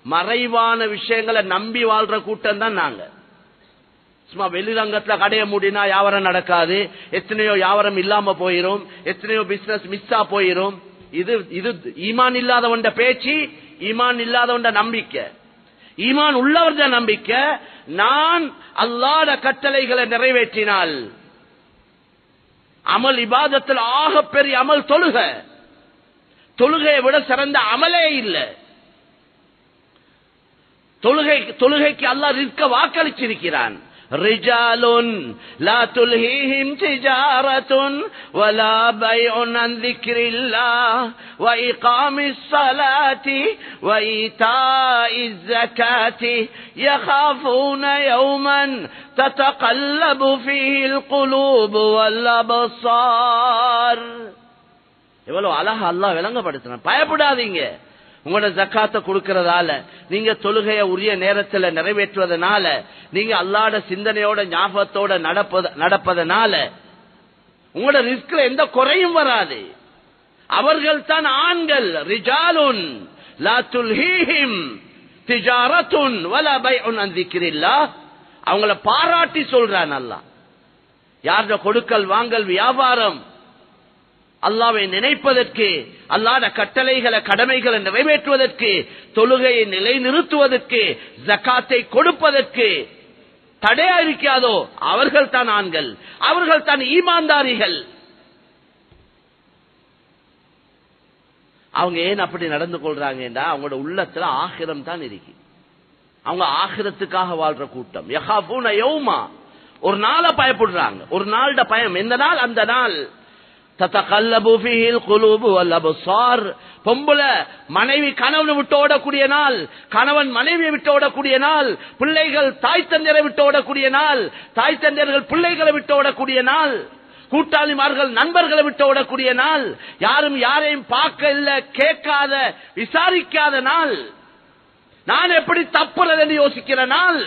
மறைவான விஷயங்களை நம்பி வாழ்ற கூட்டம் தான் நாங்க. சும்மா வெளிரங்கத்துல கடையை மூடினா வியாபாரம் நடக்காது, எத்தனையோ வியாபாரம் இல்லாம போயிரும், எத்தனையோ பிசினஸ் மிஸ்ஸா போயிரும். இது இது ஈமான் இல்லாதவண்ட பேச்சு, ஈமான் இல்லாதவண்ட நம்பிக்கை. ஈமான் உள்ளவர்த நம்பிக்கை, நான் அல்லாஹ்வுடைய கட்டளைகளை நிறைவேற்றினால் அமல் இபாதத்தில் ஆக பெரிய அமல் தொழுகை. தொழுகையை விட சிறந்த அமலே இல்லை. தொழுகைக்கு அல்லாஹ் ரிஸ்க வாக்களிச்சிருக்கிறான். ரிஜாலுன் லா துல்ஹீஹிம் திஜாரத்துன் வலா பைஉன் அன் ذிக்ரில்லாஹ் வ இகாமிஸ் ஸலாத்தி வ ஈதாஇஸ் ஸகாத்தி யகாஃபூன யௌமன் ததகல்லபு ஃபீஹில் குலூபு வல் அப்ஸார். எவ்வளவு அழகா அல்லாஹ் விளங்கப்படுத்துறான். பயப்படாதீங்க. உங்களோட ஜக்காத்தை கொடுக்கறதால, நீங்க தொழுகைய உரிய நேரத்தில் நிறைவேற்றுவதனால, நீங்க அல்லாஹ்வுடைய சிந்தனையோட ஞாபகத்தோட நடப்பதனால உங்களோட ரிஸ்க்ல எந்த குறையும் வராது. அவர்கள் தான் ஆண்கள். ரிஜாலுன் லா துல்ஹீஹிம் திஜாரத்துன் வலா பைஉன் அன் ذிக்ரில்லாஹ். அவங்கள பாராட்டி சொல்றான் அல்லாஹ். யாருடைய கொடுக்கல் வாங்கல் வியாபாரம் அல்லாஹ்வை நினைப்பதற்கு, அல்லாஹ்வுடைய கட்டளைகளை கடமைகளை நிறைவேற்றுவதற்கு, தொழுகையை நிலைநிறுத்துவதற்கு, ஜகாத்தை கொடுப்பதற்கு தடையா இருக்காதோ அவர்கள் தான் ஆண்கள், அவர்கள் தான் ஈமான்தாரிகள். அவங்க ஏன் அப்படி நடந்து கொள்றாங்கன்னா அவங்களோட உள்ளத்துல ஆகிரம் தான் இருக்கு. அவங்க ஆகிரத்துக்காக வாழ்ற கூட்டம். யகாஃபூன யௌமா, ஒரு நாளை பயப்படுறாங்க. ஒரு நாளோட பயம். எந்த நாள்? அந்த நாள் ததகல்லபு ஃபீஹில் குலூபு வல் அப்ஸார். பொம்பள மனைவி கணவனை விட்டு ஓடக்கூடிய நாள், கணவன் மனைவியை விட்டு ஓடக்கூடிய நாள், பிள்ளைகள் தாய் தந்தையரை விட்டு ஓடக்கூடிய நாள், தாய் தந்தையர்கள் பிள்ளைகளை விட்டு ஓடக்கூடிய நாள், கூட்டாளிமார்கள் நண்பர்களை விட்டு ஓடக்கூடிய நாள், யாரும் யாரையும் பார்க்க இல்ல, கேட்காத, விசாரிக்காத நாள், நான் எப்படி தப்புறது என்று யோசிக்கிற நாள்.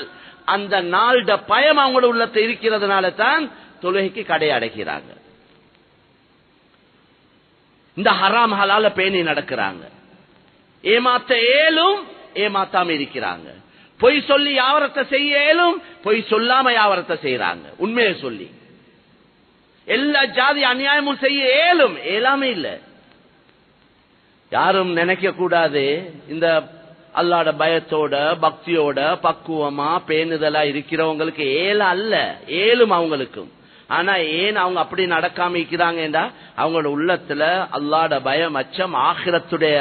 அந்த நாளோட பயம் அவங்களோட உள்ளத்தை இருக்கிறதுனால தான் தொழுகைக்கு கடை அடைக்கிறாங்க. இந்த ஹராம் ஹலால பேணி நடக்கிறாங்க. ஏமாத்த ஏலும் ஏமாத்தாம இருக்கிறாங்க. பொய் சொல்லி யாவரத்தை செய்ய ஏலும், பொய் சொல்லாம யாவரத்தை செய்யறாங்க. உண்மையை சொல்லி எல்லா ஜாதி அநியாயமும் செய்ய ஏலும், ஏலாமே இல்ல. யாரும் நினைக்க கூடாது இந்த அல்லாஹ்வுடைய பயத்தோட பக்தியோட பக்குவமா பேணுதலா இருக்கிறவங்களுக்கு ஏல அல்ல, ஏலும் அவங்களுக்கும். ஆனா ஏன் அவங்க அப்படி நடக்காம இருக்கிறாங்கடா, அவங்களோட உள்ளத்துல அல்லாஹ்வுடைய பயம், அச்சம், ஆகிரத்துடைய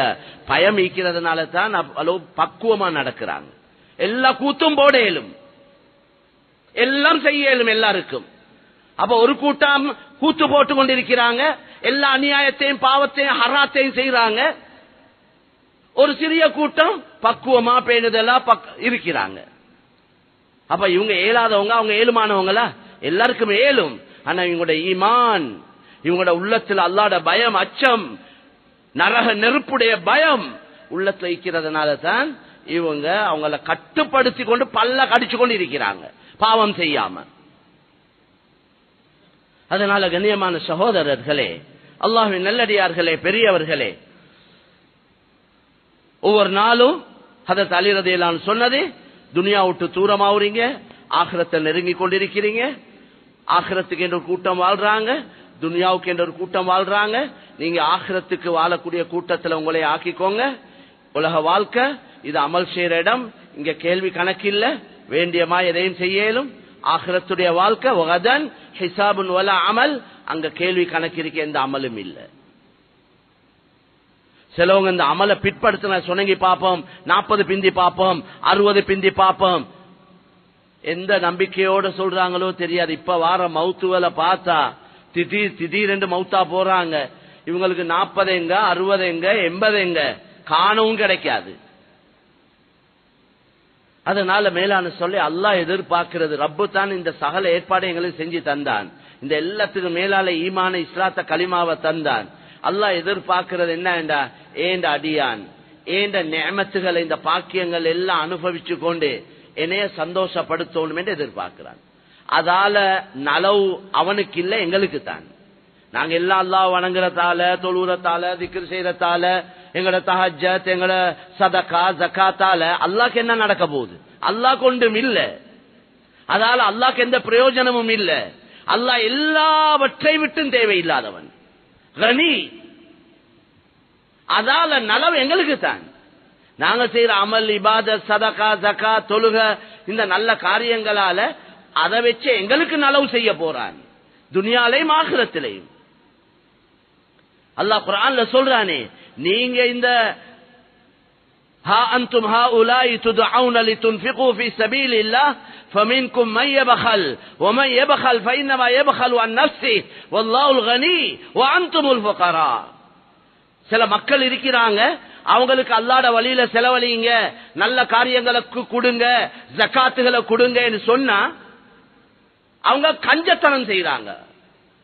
பயம் இருக்கிறதுனால தான் அவ்வளவு பக்குவமா நடக்கிறாங்க. எல்லா கூத்தும் போட இயலும், எல்லாம் செய்ய இயலும் எல்லாருக்கும். அப்ப ஒரு கூட்டம் கூத்து போட்டு கொண்டிருக்கிறாங்க, எல்லா அநியாயத்தையும் பாவத்தையும் ஹராத்தையும் செய்யறாங்க. ஒரு சிறிய கூட்டம் பக்குவமா பேணுதலா இருக்கிறாங்க. அப்ப இவங்க ஏலாதவங்க, அவங்க ஏழுமானவங்களா? எல்லாருக்கும் ஏலும். ஆனா இவங்களோட ஈமான், இவங்களோட உள்ளத்துல அல்லாஹ்வுடைய பயம், அச்சம், நரக நெருப்புடைய பயம் உள்ளத்துல இருக்கிறதுனால தான் இவங்க அவங்கள கட்டுப்படுத்தி கொண்டு பல்ல கடிச்சு கொண்டு இருக்கிறாங்க, பாவம் செய்யாம. அதனால கண்ணியமான சகோதரர்களே, அல்லாஹ்வின் நல்லடியார்களே, பெரியவர்களே, ஒவ்வொரு நாளும் ஹதரத் அலி ரலியல்லாஹு அன்ஹு சொன்னது, துனியா விட்டு தூரமாவுறீங்க, ஆகிரத்தை நெருங்கி கொண்டிருக்கிறீங்க. ஆகிரத்துக்கு என்ற ஒரு கூட்டம் வாழ்றாங்க, துனியாவுக்கு என்ற ஒரு கூட்டம் வாழ்றாங்க. நீங்க ஆகிரத்துக்கு வாழக்கூடிய கூட்டத்தில் உங்களை ஆக்கிக்கோங்க. உலக வாழ்க்கை இது அமல் செய்யற இடம், இங்க கேள்வி கணக்கில்ல, வேண்டியமா எதையும் செய்யலும். ஆகிரத்துடைய வாழ்க்கை வகதன் ஹிசாபுன் வலா அமல், அங்க கேள்வி கணக்கிருக்க எந்த அமலும் இல்லை. சிலவங்க இந்த அமலை பிற்படுத்தின சொன்னங்கி பார்ப்போம், 40 பிந்தி பார்ப்போம், 60 பிந்தி பார்ப்போம். எந்த நம்பிக்கையோட சொல்றாங்களோ தெரியாது. இப்ப வார மவுத்துவலை பார்த்தா திடீரென்று மவுத்தா போறாங்க. இவங்களுக்கு 40 எங்க, 60 எங்க, 80 எங்க, காணவும் கிடைக்காது. அதனால மேலான சொல்லி அல்லாஹ் எதிர்பார்க்கிறது, ரப்பு தான் இந்த சகல ஏற்பாடு எங்களுக்கு செஞ்சு தந்தான். இந்த எல்லாத்துக்கும் மேலால ஈமான இஸ்லாத்த கலிமாவை தந்தான். அல்லாஹ் எதிர்பார்க்கிறது என்னண்டா, ஏண்ட அடியான் ஏண்ட நியமத்துகளை இந்த பாக்கியங்கள் எல்லாம் அனுபவிச்சு கொண்டு என்னைய சந்தோஷப்படுத்தணும் என்று எதிர்பார்க்கிறான். அதால நலவு அவனுக்கு இல்ல, எங்களுக்கு தான். நாங்க எல்லாம் அல்லாஹ் வணங்குறதால, தொழுறதால, திக்ர் செய்யறதால, எங்கட தஹஜ்ஜத், எங்கட சதகா ஜகாத்தால அல்லாஹ்க்கு என்ன நடக்க போகுது? அல்லாஹ் கொண்டும் இல்ல. அதால அல்லாஹ்க்கு எந்த பிரயோஜனமும் இல்ல. அல்லாஹ் எல்லாவற்றை விட்டும் தேவையில்லாதவன், கனி. அதால நலவு எங்களுக்கு தான். நாங்க செய்யற அமல், இபாதத், சதகா, ஜகாத், தொழுக, இந்த நல்ல காரியங்களால அதை வச்சு எங்களுக்கு நலவு செய்ய போறான், துனியாலையும் ஆகிரத்திலையும். அல்லாஹ் குர்ஆன்ல சொல்றானே, நீங்க இந்த ஹா அன்தும் ஹாஉலாஇ துதுஊன லிதுன்ஃபிகு ஃபீ ஸபீலில்லாஹ் ஃபமின்கும் மன் யபخل வமன் யபخل ஃபஇன்னமா யபخل அன் நஃப்ஸிஹி வல்லாஹுல் கனி வ அன்துமுல் ஃபுகரா. சில மக்கள் இருக்கிறாங்க, அவங்களுக்கு அல்லாஹ்வுடைய வழியில செலவழிங்க, நல்ல காரியங்களுக்கு கொடுங்க, ஜகாத்துகளை கொடுங்கன்னு சொன்னா அவங்க கஞ்சத்தனம் செய்யறாங்க.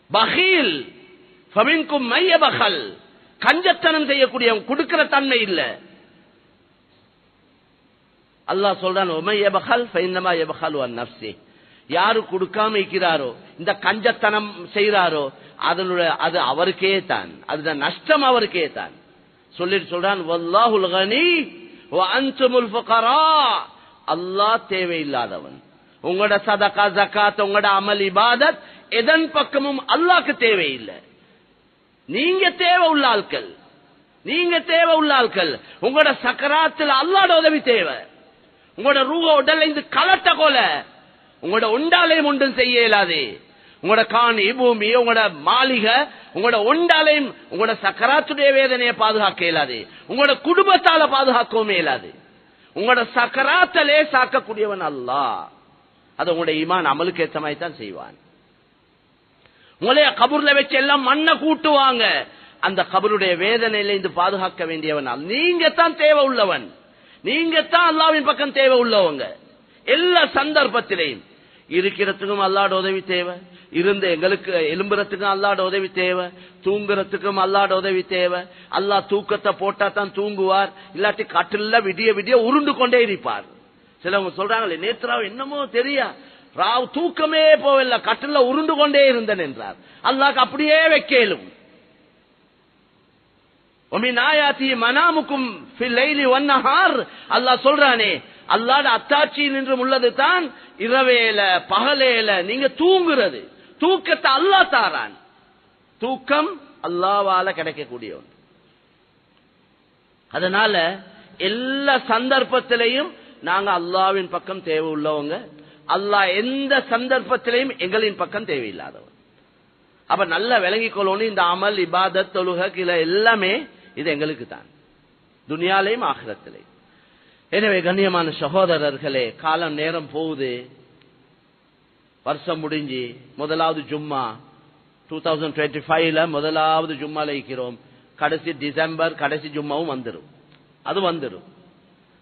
பகீல், ஃபமின்கும் மன் யபخل, கஞ்சத்தனம் செய்யக்கூடிய கொடுக்கிற தன்மை இல்ல. அல்லாஹ் சொல்றான், வமன் யபخل ஃபஇன்னமா யபخل அன் நஃப்ஸிஹி. யாரு கொடுக்காம இருக்கிறாரோ, இந்த கஞ்சத்தனம் செய்யறாரோ, அது அவருக்கே தான், அதுதான் நஷ்டம் அவருக்கே தான். சொல்லிட்டு சொல்றான், வல்லாஹுல் கனி வ அன்துமுல் ஃபுகரா. அல்லாஹ் தேவையில்லாதவன். உங்களோட சதகா ஜகாத், உங்களோட அமல் இபாதத் எதன் பக்கமும் அல்லாஹ்க்கு தேவையில்லை. நீங்க தேவை உள்ள ஆட்கள், நீங்க தேவை உள்ள ஆட்கள். உங்களோட சக்கராத்தில் அல்லாஹ்வோட உதவி தேவை. உங்களோட ரூஹ உடல்ல இருந்து கலட்ட கொல உங்களோட ஒண்டாலையும் ஒன்றும் செய்ய இயலாது. உங்களோட காணி பூமி, உங்களோட மாளிகை, உங்களோட ஒண்டாலையும் உங்களோட சக்கராத்துடைய வேதனையை பாதுகாக்க இயலாது. உங்களோட குடும்பத்தால பாதுகாக்கவும் இயலாது. உங்களோட சக்கராத்தலே சாக்கக்கூடியவன் அல்லாஹ். அது உங்களுடைய ஈமான் அமலுக்கு ஏற்ற மாதிரி தான் செய்வான். உங்களைய கபூர்ல வச்சு எல்லாம் மண்ணை கூட்டுவாங்க, அந்த கபருடைய வேதனையில இருந்து பாதுகாக்க வேண்டியவன் நீங்க தான் தேவை உள்ளவன். நீங்க தான் அல்லாஹ்வின் பக்கம் தேவை உள்ளவங்க. எல்லா சந்தர்ப்பத்திலையும் இருக்கிறதுக்கும் அல்லாஹ்வோட உதவி தேவை, இருந்து எங்களுக்கு எலும்புறதுக்கும் அல்லாஹ்வோட உதவி தேவை, தூங்குறதுக்கும் அல்லாஹ்வோட உதவி தேவை. அல்லாஹ் தூக்கத்தை போட்டா தான் தூங்குவார், இல்லாட்டி கட்டில விடிய விடிய உருண்டு கொண்டே இருப்பார். சிலவங்க சொல்றாங்களே, நேத்ராவ் என்னமோ தெரியா, ராவ் தூக்கமே போவல்ல, கட்டில உருண்டு கொண்டே இருந்தேன் என்றார். அல்லாஹ்க்கு அப்படியே வைக்கலும். மனாமுக்கும் அல்லாஹ் சொல்றானே, அல்லாஹ்வோட அத்தாட்சியில் நின்றும் உள்ளது தான் இரவேல பகலேல நீங்க தூங்குறது. தூக்கத்தை அல்லாஹ் தாரான். தூக்கம் அல்லாஹ்வால கிடைக்கக்கூடிய ஒன்று. அதனால எல்லா சந்தர்ப்பத்திலையும் நாங்க அல்லாஹ்வின் பக்கம் தேவை உள்ளவங்க. அல்லாஹ் எந்த சந்தர்ப்பத்திலையும் எங்களின் பக்கம் தேவையில்லாதவன். அப்ப நல்லா விளங்கிக் கொள்ளணும், இந்த அமல் இபாதத் தொழுகை கில எல்லாமே இது எங்களுக்கு தான், துனியாலையும் ஆகிரத்திலையும். எனவே கண்ணியமான சகோதரர்களே, காலம் நேரம் போகுது, வருஷம் முடிஞ்சு முதலாவது ஜும்மா 2025ல முதலாவது ஜும்மால இருக்கிறோம். கடைசி டிசம்பர் கடைசி ஜும்மாவும் வந்துடும். அது வந்துடும்.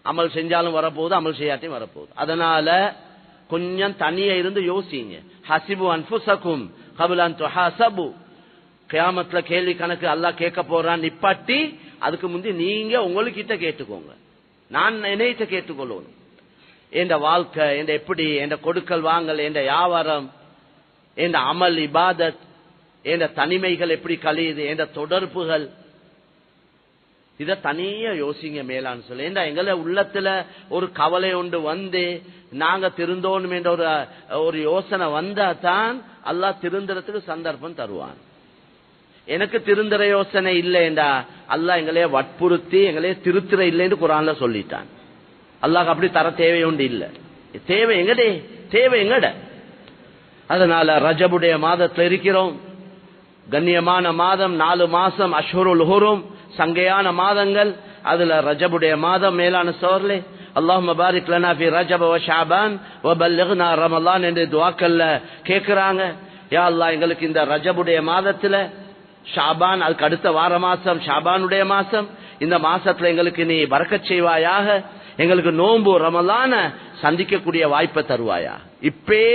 அமல் செஞ்சாலும் வரப்போகுது, அமல் செய்யாட்டையும் வரப்போகுது. அதனால கொஞ்சம் தனியா இருந்து யோசிங்க. ஹசிபு அன்ஃபுஸகும் கப்ல அன் துஹாஸபு. கியாமத்துல கேள்வி கணக்கு அல்லாஹ் கேட்க போறான், நிப்பாட்டி அதுக்கு முந்தி நீங்க உங்களுக்கிட்ட கேட்டுக்கோங்க. நான் என்னைட்ட கேட்டுக்கொள்ளணும். என் வாழ்க்கை, என் எப்படி, என் கொடுக்கல் வாங்கல், என் வியாபாரம், என் அமல் இபாதத் என்ற தனிமைகள் எப்படி கழியுது, என்ற தொடர்புகள், இத தனியா யோசிங்க மேலான்னு சொல்லி. ஏண்டா எங்களை உள்ளத்துல ஒரு கவலை ஒன்று வந்து நாங்க திருந்தோணும் என்ற ஒரு யோசனை வந்தா தான் அல்லாஹ் திருந்துறதுக்கு சந்தர்ப்பம் தருவான். எனக்கு திருந்துற யோசனை இல்லைண்டா அல்லாஹ் எங்களைய வற்புறுத்தி எங்களைய திருத்துற இல்லைன்னு குர்ஆன்ல சொல்லிட்டான். அல்லாஹ் அப்படி தர தேவை உண்டு இல்ல, தேவை எங்கடே, தேவை எங்கட. அதனால ரஜபுடைய மாதத்துல இருக்கிறோம், கண்ணியமான மாதம், 4 மாசம் அஷ்ஹுருல் ஹுரும், சங்கையான மாதங்கள். அதுல ரஜபுடைய மாதம் மேலான சோர்லே அல்லாஹும்ம பாரிக் லனா ஃபி ரஜப வ ஷஅபான் வ பல்லிக்னா ரமலான் என்று துஆக்கல்ல கேக்குறாங்க. யா அல்லாஹ் எங்களுக்கு இந்த ரஜபுடைய மாதத்துல ஷாபான், அதுக்கு அடுத்த வார மாசம் ஷாபானுடைய மாசம், இந்த மாசத்துல எங்களுக்கு நீ பரக்கத் செய்வாயாக, எங்களுக்கு நோன்பு ரமலான சந்திக்கக்கூடிய வாய்ப்பை தருவாயா. இப்பே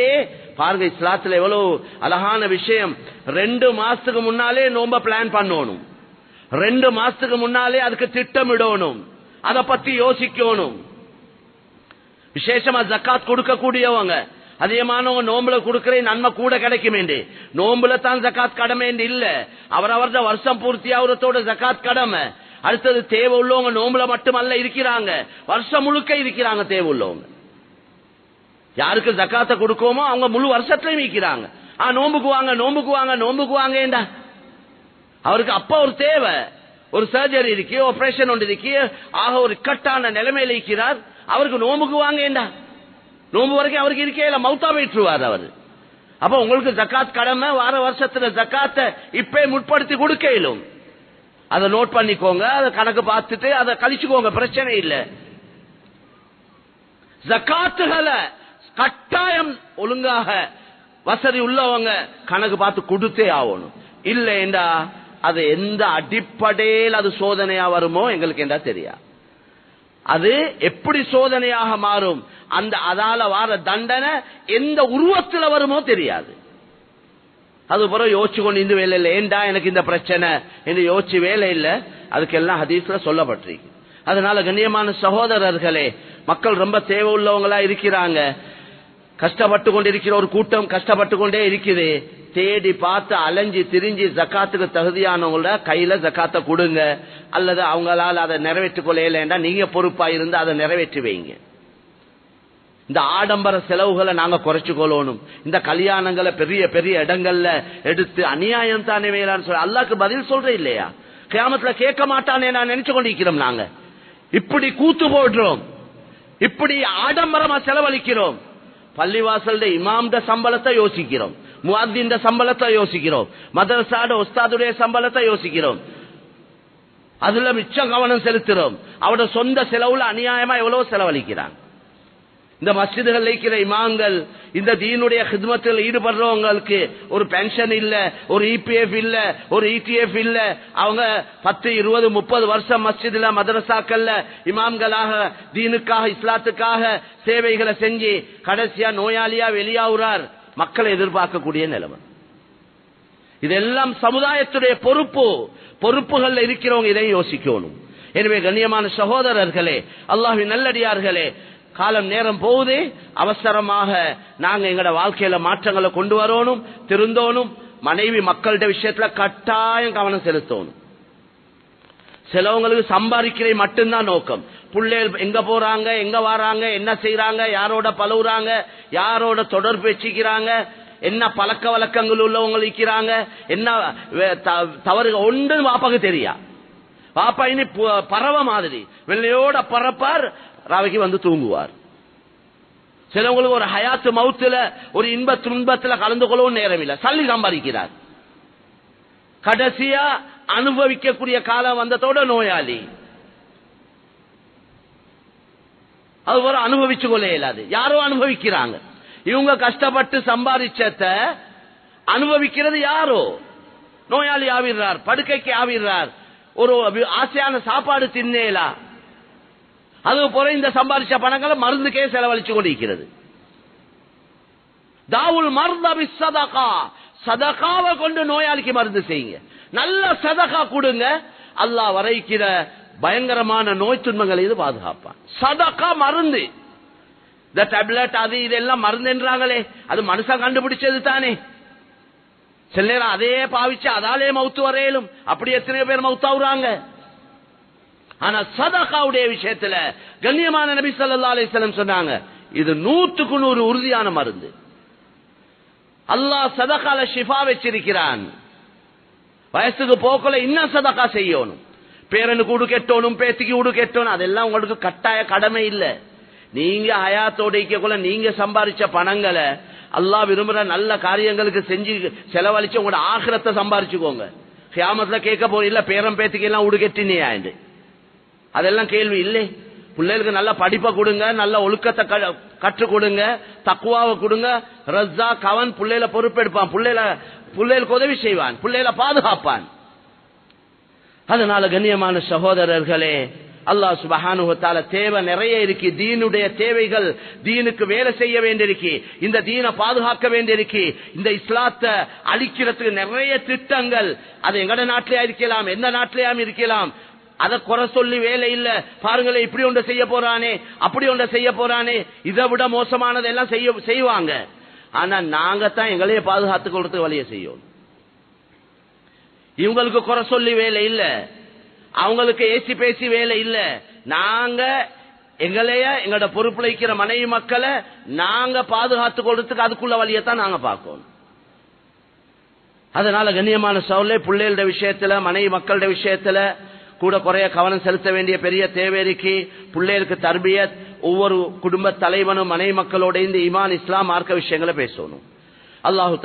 பாருங்க இஸ்லாத்துல எவ்வளவு அழகான விஷயம். 2 மாசத்துக்கு முன்னாலே நோம்ப பிளான் பண்ணணும், 2 மாசத்துக்கு முன்னாலே அதுக்கு திட்டமிடணும், அதை பத்தி யோசிக்கணும். விசேஷமா ஜக்காத் கொடுக்க கூடியவங்க அதிகமானவங்க நோம்புல கொடுக்கிற நன்மை கூட கிடைக்கும். நோம்புல தான் ஜக்காத் கடமை இல்ல, அவரவர்த வருஷம் பூர்த்தி ஆகுறதோட ஜக்காத் கடமை. அடுத்தது தேவை உள்ளவங்க நோம்புல மட்டுமல்ல இருக்கிறாங்க, வருஷம் முழுக்க இருக்கிறாங்க தேவை உள்ளவங்க. யாருக்கு ஜக்காத்தை கொடுக்கோமோ அவங்க முழு வருஷத்துலயும் இருக்கிறாங்க. நோம்புக்கு வாங்க, நோம்புக்கு வாங்க, நோம்புக்கு வாங்க. அவருக்கு அப்ப ஒரு தேவை, ஒரு சர்ஜரி இருக்கு, ஆபரேஷன் ஒன்று இருக்கு, ஆக ஒரு இக்கட்டான நிலைமையில இருக்கிறார், அவருக்கு நோம்புக்கு வாங்க. நோம்பு வரைக்கும் அவருக்கு இருக்கே மௌத்தா போயிட்டுருவார் அவர். அப்ப உங்களுக்கு ஜக்காத் கடமை, வார வருஷத்துல ஜக்காத்தை இப்பே முற்படுத்தி கொடுக்க இயலும். அதை நோட் பண்ணிக்கோங்க, அதை கணக்கு பார்த்துட்டு அதை கழிச்சுக்கோங்க, பிரச்சனை இல்லை. ஜக்காத்துகளை கட்டாயம் ஒழுங்காக வசதி உள்ளவங்க கணக்கு பார்த்து கொடுத்தே ஆகணும். இல்லைண்டா அது எந்த அடிப்படையில் அது சோதனையா வருமோ எங்களுக்கு என்ன தெரியா, அது எப்படி சோதனையாக மாறும், அந்த அதால வார தண்டனை எந்த உருவத்தில் வருமோ தெரியாது. அது பிறகு யோசிச்சு கொண்டு இந்த வேலை இல்லை, ஏண்டா எனக்கு இந்த பிரச்சனை என்று யோசிச்சு வேலை இல்லை, அதுக்கெல்லாம் ஹதீஸ்ல சொல்லப்பட்டிருக்கு. அதனால கண்ணியமான சகோதரர்களே, மக்கள் ரொம்ப தேவை உள்ளவங்களா இருக்கிறாங்க, கஷ்டப்பட்டு கொண்டிருக்கிற ஒரு கூட்டம் கஷ்டப்பட்டு கொண்டே இருக்குது. தேடி பார்த்து அலைஞ்சி திரிஞ்சு ஜக்காத்துக்கு தகுதியானவங்கள கையில ஜக்காத்தை கொடுங்க, அல்லது அவங்களால அதை நிறைவேற்றிக் கொள்ளையில நீங்க பொறுப்பா இருந்து அதை நிறைவேற்றி வைங்க. இந்த ஆடம்பர செலவுகளை நாங்க குறைச்சு கொள்ளணும். இந்த கல்யாணங்களை பெரிய பெரிய இடங்கள்ல எடுத்து அநியாயம் தானே வேளான்னு சொல்ல அல்லாஹ்க்கு பதில் சொல்ற இல்லையா, கியாமத்துல கேட்க மாட்டானே நான் நினைச்சு கொண்டிருக்கிறோம். நாங்க இப்படி கூத்து போடுறோம், இப்படி ஆடம்பரமா செலவழிக்கிறோம். பள்ளிவாசல் இமாம்ட சம்பளத்தை யோசிக்கிறோம், முஅத்தின் சம்பளத்தை யோசிக்கிறோம், மதரசாட உஸ்தாதுடைய சம்பளத்தை யோசிக்கிறோம், அதுல மிச்சம் கவனம் செலுத்துறோம். அவரோட சொந்த செலவுல அநியாயமா எவ்வளவு செலவழிக்கிறாங்க. இந்த மஸ்ஜிதுகள் இருக்கிற இமாம்கள் இந்த தீனுடைய ஹித்மத்தில் ஈடுபடுறவங்களுக்கு ஒரு பென்ஷன் இல்ல, ஒரு இபிஎஃப் இல்ல, ஒரு இடிஎஃப் இல்ல. அவங்க 10, 20, 30 வருஷம் மஸ்ஜிதுல மதரசாக்கள்ல இமாம்களாக தீனுக்காக இஸ்லாத்துக்காக சேவைகளை செஞ்சு கடைசியா நோயாளியா வெளியாகிறார். மக்களை எதிர்பார்க்கக்கூடிய நிலைமை. இதெல்லாம் சமுதாயத்துடைய பொறுப்புகள் இருக்கிறவங்க இதை யோசிக்கணும். எனவே கண்ணியமான சகோதரர்களே, அல்லாஹ்வின் நல்லடியார்களே, காலம் நேரம் போகுது, அவசரமாக நாங்க எங்கட வாழ்க்கையில மாற்றங்களை கொண்டு வரணும், திருந்தோணும். மனைவி மக்கள்கிட்ட விஷயத்துல கட்டாயம் கவனம் செலுத்தணும். சிலவங்களுக்கு சம்பாதிக்கிற மட்டும்தான் நோக்கம். பிள்ளைகள் எங்க போறாங்க, எங்க வராங்க, என்ன செய்யறாங்க, யாரோட பழகுறாங்க, யாரோட தொடர்பு வச்சுக்கிறாங்க, என்ன பழக்க வழக்கங்கள் உள்ளவங்க இருக்கிறாங்க, என்ன தவறு ஒன்று வாப்பாக்கு தெரியா. வாப்பா இனி பறவை மாதிரி வெள்ளையோட பறப்பார், ராவைக்கு வந்து தூங்குவார். சிலவங்களுக்கு ஒரு ஹயாத்து மவுத்துல ஒரு இன்ப துன்பத்துல கலந்து கொள்ளவும் நேரம் இல்லை, சல்லி சம்பாதிக்கிறார். கடைசியா அனுபவிக்கக்கூடிய காலம் வந்ததோட நோயாளி. அது ஒரு அனுபவிச்சு கொள்ள இயலாது, யாரோ அனுபவிக்கிறாங்க. இவங்க கஷ்டப்பட்டு சம்பாதிச்சத அனுபவிக்கிறது யாரோ. நோயாளி ஆவிடுறார், படுக்கைக்கு ஆவிடுறார், ஒரு ஆசையான சாப்பாடு தின்னேலா. அது போல இந்த சம்பாதிச்ச பணங்களை மருந்துக்கே செலவழிச்சு கொண்டிருக்கிறது. தாவுல் மர்தபி சதகா, சதகாவை கொண்டு நோயாளிக்கு மருந்து செய்யுங்க, நல்ல சதகா கொடுங்க. அல்லாஹ் வரைக்கிற பயங்கரமான நோய் துன்பங்களை இது பாதுகாப்பான். சதகா மருந்து. இந்த டேப்லெட் அது இதெல்லாம் மருந்து என்றாங்களே, அது மனுஷன் கண்டுபிடிச்சது தானே. சில நேரம் அதே பாவிச்சு அதாலே மௌத்து வரையிலும் அப்படி எத்தனை பேர் மௌத்தாவுறாங்க. ஆனா சதகாவுடைய விஷயத்துல கண்ணியமான நபி ஸல்லல்லாஹு அலைஹி வஸல்லம் சொன்னாங்க, இது 100% உறுதியான மருந்து. அல்லாஹ் சதகால ஷிஃபா வச்சிருக்கிறான். வயசுக்கு போக்கல இன்னும் சதகா செய்யணும். பேரனுக்கு உடு கெட்டணும், பேத்திக்கு உடு கெட்டணும், அதெல்லாம் உங்களுக்கு கட்டாய கடமை இல்லை. நீங்க ஹயாத்தோட நீங்க சம்பாதிச்ச பணங்களை அல்லாஹ் விரும்புற நல்ல காரியங்களுக்கு செஞ்சு செலவழிச்சு உங்களோட ஆகிரத்தை சம்பாரிச்சுக்கோங்க. கியாமத்துல கேட்க போறீங்களா பேரம் பேத்திக்கு எல்லாம் உடு கெட்டினியா? அதெல்லாம் கேள்வி இல்லை. பிள்ளைகளுக்கு நல்ல படிப்பை கொடுங்க, நல்ல ஒழுக்கத்தை கற்றுக் கொடுங்க, தக்குவாவை கொடுங்க. ரஸ்ஸா கவன் பிள்ளைல பொறுப்பெடுப்பான், பிள்ளைகளுக்கு உதவி செய்வான், பிள்ளைகளை பாதுகாப்பான். அதனால கண்ணியமான சகோதரர்களே, அல்லாஹ் சுப்ஹானஹு வ தஆலா தேவை நிறைய இருக்கு. தீனுடைய தேவைகள், தீனுக்கு வேலை செய்ய வேண்டியிருக்கு, இந்த தீனை பாதுகாக்க வேண்டியிருக்கு, இந்த இஸ்லாத்தை அழிக்கிறதுக்கு நிறைய திட்டங்கள். அது எங்கட நாட்டிலே இருக்கலாம், எந்த நாட்டிலேயும் இருக்கலாம். அதை குறை சொல்லி வேலை இல்ல. பாருங்களேன், இப்படி ஒன்றை செய்ய போறானே, அப்படி ஒன்றை செய்ய போறானே, இதை விட மோசமானதெல்லாம் செய்வாங்க. ஆனா நாங்க தான் எங்களையே பாதுகாத்துக் கொடுத்து வழிய செய்யும். இவங்களுக்கு குறை சொல்லி வேலை இல்ல, அவங்களுக்கு ஏசி பேசி வேலை இல்ல. நாங்க எங்களைய எங்களோட பொறுப்புல இருக்கிற மனைவி மக்களை நாங்க பாதுகாத்துக் கொடுத்துக்கு அதுக்குள்ள வழியத்தான் நாங்க பார்க்கணும். அதனால கண்ணியமான சௌலே, பிள்ளைகளோட விஷயத்துல, மனைவி மக்களோட விஷயத்துல கூட குறைய கவனம் செலுத்த வேண்டிய பெரிய தேவை இருக்கு. பிள்ளைகளுக்கு தர்பியத், ஒவ்வொரு குடும்ப தலைவனும் மனைவி மக்களோட இந்த ஈமான் இஸ்லாம் மார்க்க விஷயங்களை பேசணும். அல்லாஹு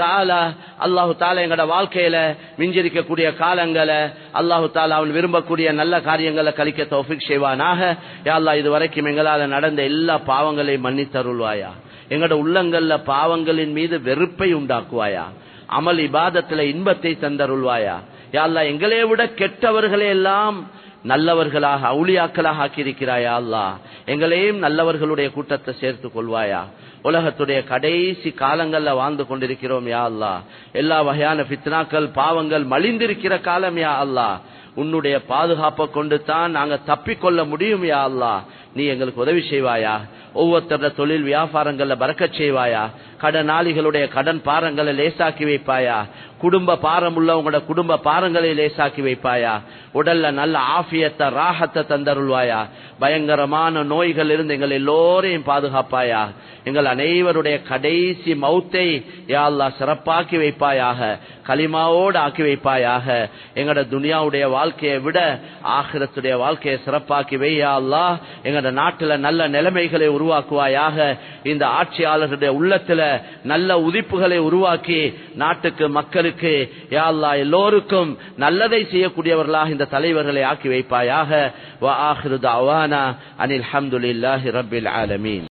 தாலா எங்கட வாழ்க்கையில மிஞ்சிருக்கக்கூடிய காலங்களை அல்லாஹு தாலா அவன் விரும்பக்கூடிய நல்ல காரியங்களை கழிக்க தௌஃபீக் செய்வானாக. யா அல்லாஹ், இதுவரைக்கும் எங்களால நடந்த எல்லா பாவங்களையும் மன்னித்தருள்வாயா. எங்கட உள்ளங்கள்ல பாவங்களின் மீது வெறுப்பை உண்டாக்குவாயா. அமல் இபாதத்துல இன்பத்தை தந்தருள்வாயா. யா அல்லாஹ், எங்களை விட கெட்டவர்களை எல்லாம் நல்லவர்களாக அவுலியாக்களாக ஆக்கியிருக்கிறாயா. அல்லாஹ், எங்களையும் நல்லவர்களுடைய கூட்டத்தை சேர்த்துக் கொள்வாயா. உலகத்துடைய கடைசி காலங்கள்ல வாழ்ந்து கொண்டிருக்கிறோம் யா அல்லாஹ். எல்லா வகையான ஃபித்னாக்கள் பாவங்கள் மலிந்திருக்கிற காலம் யா அல்லாஹ். உன்னுடைய பாதுகாப்பை கொண்டு தான் நாங்க தப்பிக்கொள்ள முடியும் யா அல்லாஹ். நீ எங்களுக்கு உதவி செய்வாயா. ஒவ்வொருத்தர தொழில் வியாபாரங்கள்ல பரக்கச் செய்வாயா. கடனாளிகளுடைய கடன் பாரங்களை லேசாக்கி வைப்பாயா. குடும்ப பாரம் உள்ளவங்களோட குடும்ப பாரங்களை லேசாக்கி வைப்பாயா. உடல்ல நல்ல ஆஃபியத்தை ராஹத்தை தந்தருள்வாயா. பயங்கரமான நோய்கள் இருந்து எங்கள் எல்லோரையும் பாதுகாப்பாயா. எங்கள் அனைவருடைய கடைசி மௌத்தை யா அல்லாஹ் சிறப்பாக்கி வைப்பாயாக. கலிமாவோடு ஆக்கி வைப்பாயாக. எங்களோட துனியாவுடைய வாழ்க்கையை விட ஆகிரத்துடைய வாழ்க்கையை சிறப்பாக்கி வை யா அல்லாஹ். எங்களோட நாட்டுல நல்ல நிலைமைகளை உருவாக்குவாயாக. இந்த ஆட்சியாளர்களுடைய உள்ளத்துல நல்ல உதிப்புகளை உருவாக்கி நாட்டுக்கு மக்களுக்கு யா அல்லாஹ் எல்லோருக்கும் நல்லதை செய்யக்கூடியவர்களாக இந்த தலைவர்களை ஆக்கி வைப்பாயாக. வ ஆகிரு தஅவானா அனில் ஹம்துலில்லாஹி ரப்பில் ஆலமீன்.